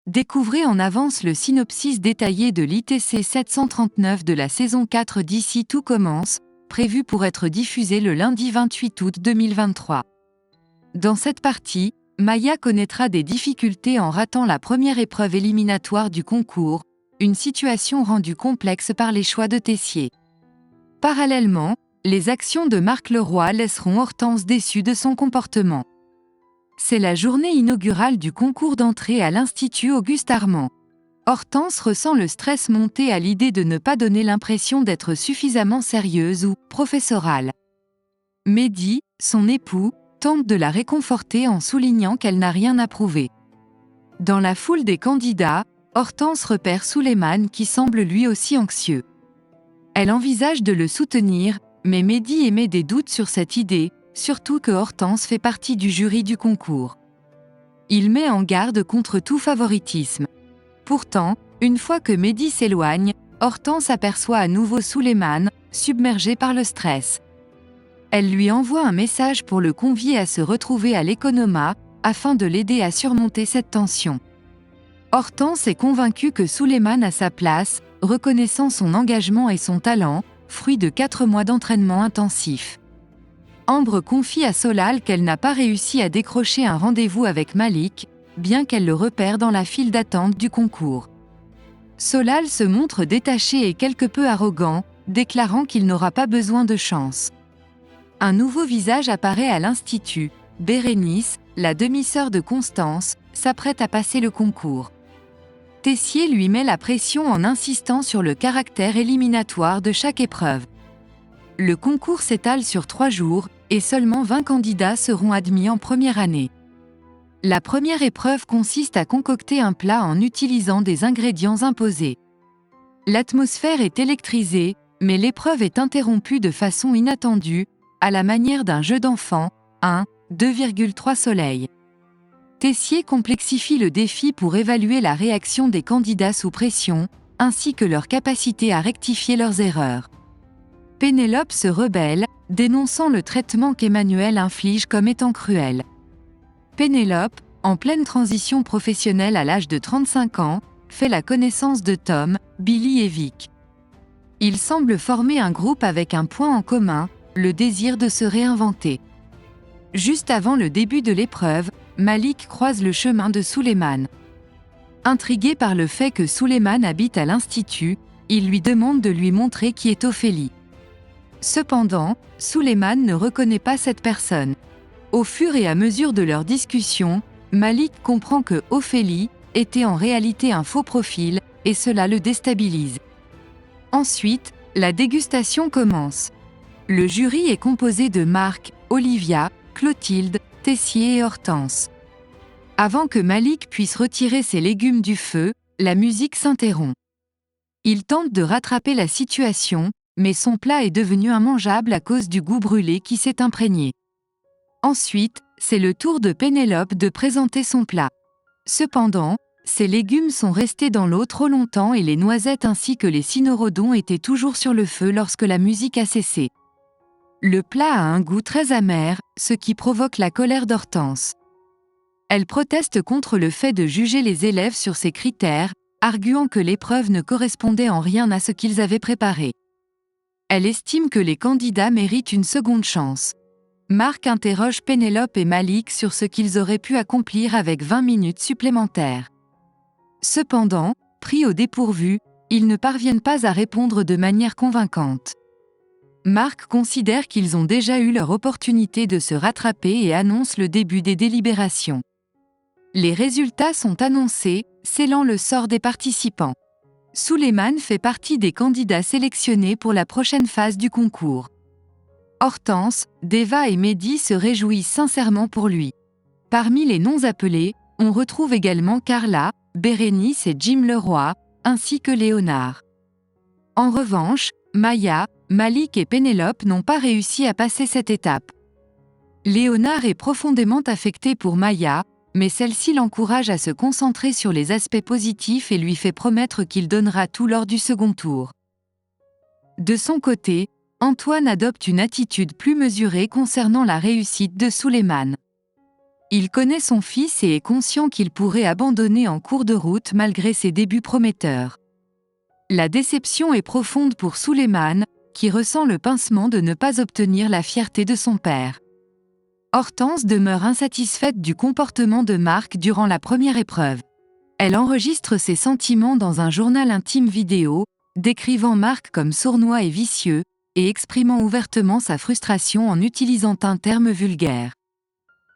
Découvrez en avance le synopsis détaillé de l'ITC 739 de la saison 4 d'Ici tout commence, prévu pour être diffusé le lundi 28 août 2023. Dans cette partie, Maya connaîtra des difficultés en ratant la première épreuve éliminatoire du concours, une situation rendue complexe par les choix de Tessier. Parallèlement, les actions de Marc Leroy laisseront Hortense déçue de son comportement. C'est la journée inaugurale du concours d'entrée à l'Institut Auguste-Armand. Hortense ressent le stress monter à l'idée de ne pas donner l'impression d'être suffisamment sérieuse ou professorale. Mehdi, son époux, tente de la réconforter en soulignant qu'elle n'a rien à prouver. Dans la foule des candidats, Hortense repère Souleymane qui semble lui aussi anxieux. Elle envisage de le soutenir, mais Mehdi émet des doutes sur cette idée, surtout que Hortense fait partie du jury du concours. Il met en garde contre tout favoritisme. Pourtant, une fois que Mehdi s'éloigne, Hortense aperçoit à nouveau Souleymane, submergé par le stress. Elle lui envoie un message pour le convier à se retrouver à l'Economa, afin de l'aider à surmonter cette tension. Hortense est convaincue que Souleymane a sa place, reconnaissant son engagement et son talent, fruit de 4 mois d'entraînement intensif. Ambre confie à Solal qu'elle n'a pas réussi à décrocher un rendez-vous avec Malik, bien qu'elle le repère dans la file d'attente du concours. Solal se montre détaché et quelque peu arrogant, déclarant qu'il n'aura pas besoin de chance. Un nouveau visage apparaît à l'Institut. Bérénice, la demi-sœur de Constance, s'apprête à passer le concours. Tessier lui met la pression en insistant sur le caractère éliminatoire de chaque épreuve. Le concours s'étale sur 3 jours, et seulement 20 candidats seront admis en première année. La première épreuve consiste à concocter un plat en utilisant des ingrédients imposés. L'atmosphère est électrisée, mais l'épreuve est interrompue de façon inattendue, à la manière d'un jeu d'enfant, 2,3 soleils. Tessier complexifie le défi pour évaluer la réaction des candidats sous pression, ainsi que leur capacité à rectifier leurs erreurs. Pénélope se rebelle, dénonçant le traitement qu'Emmanuel inflige comme étant cruel. Pénélope, en pleine transition professionnelle à l'âge de 35 ans, fait la connaissance de Tom, Billy et Vic. Ils semblent former un groupe avec un point en commun, le désir de se réinventer. Juste avant le début de l'épreuve, Malik croise le chemin de Souleymane. Intrigué par le fait que Souleymane habite à l'Institut, il lui demande de lui montrer qui est Ophélie. Cependant, Souleymane ne reconnaît pas cette personne. Au fur et à mesure de leur discussion, Malik comprend que Ophélie était en réalité un faux profil, et cela le déstabilise. Ensuite, la dégustation commence. Le jury est composé de Marc, Olivia, Clotilde, Tessier et Hortense. Avant que Malik puisse retirer ses légumes du feu, la musique s'interrompt. Il tente de rattraper la situation, mais son plat est devenu immangeable à cause du goût brûlé qui s'est imprégné. Ensuite, c'est le tour de Pénélope de présenter son plat. Cependant, ces légumes sont restés dans l'eau trop longtemps et les noisettes ainsi que les cynorhodons étaient toujours sur le feu lorsque la musique a cessé. Le plat a un goût très amer, ce qui provoque la colère d'Hortense. Elle proteste contre le fait de juger les élèves sur ces critères, arguant que l'épreuve ne correspondait en rien à ce qu'ils avaient préparé. Elle estime que les candidats méritent une seconde chance. Marc interroge Pénélope et Malik sur ce qu'ils auraient pu accomplir avec 20 minutes supplémentaires. Cependant, pris au dépourvu, ils ne parviennent pas à répondre de manière convaincante. Marc considère qu'ils ont déjà eu leur opportunité de se rattraper et annonce le début des délibérations. Les résultats sont annoncés, scellant le sort des participants. Souleymane fait partie des candidats sélectionnés pour la prochaine phase du concours. Hortense, Deva et Mehdi se réjouissent sincèrement pour lui. Parmi les noms appelés, on retrouve également Carla, Bérénice et Jim Leroy, ainsi que Léonard. En revanche, Maya, Malik et Pénélope n'ont pas réussi à passer cette étape. Léonard est profondément affecté pour Maya, mais celle-ci l'encourage à se concentrer sur les aspects positifs et lui fait promettre qu'il donnera tout lors du second tour. De son côté, Antoine adopte une attitude plus mesurée concernant la réussite de Souleymane. Il connaît son fils et est conscient qu'il pourrait abandonner en cours de route malgré ses débuts prometteurs. La déception est profonde pour Suleiman, qui ressent le pincement de ne pas obtenir la fierté de son père. Hortense demeure insatisfaite du comportement de Marc durant la première épreuve. Elle enregistre ses sentiments dans un journal intime vidéo, décrivant Marc comme sournois et vicieux, et exprimant ouvertement sa frustration en utilisant un terme vulgaire.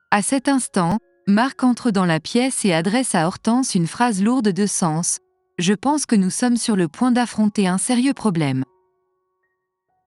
À cet instant, Marc entre dans la pièce et adresse à Hortense une phrase lourde de sens. « Je pense que nous sommes sur le point d'affronter un sérieux problème. »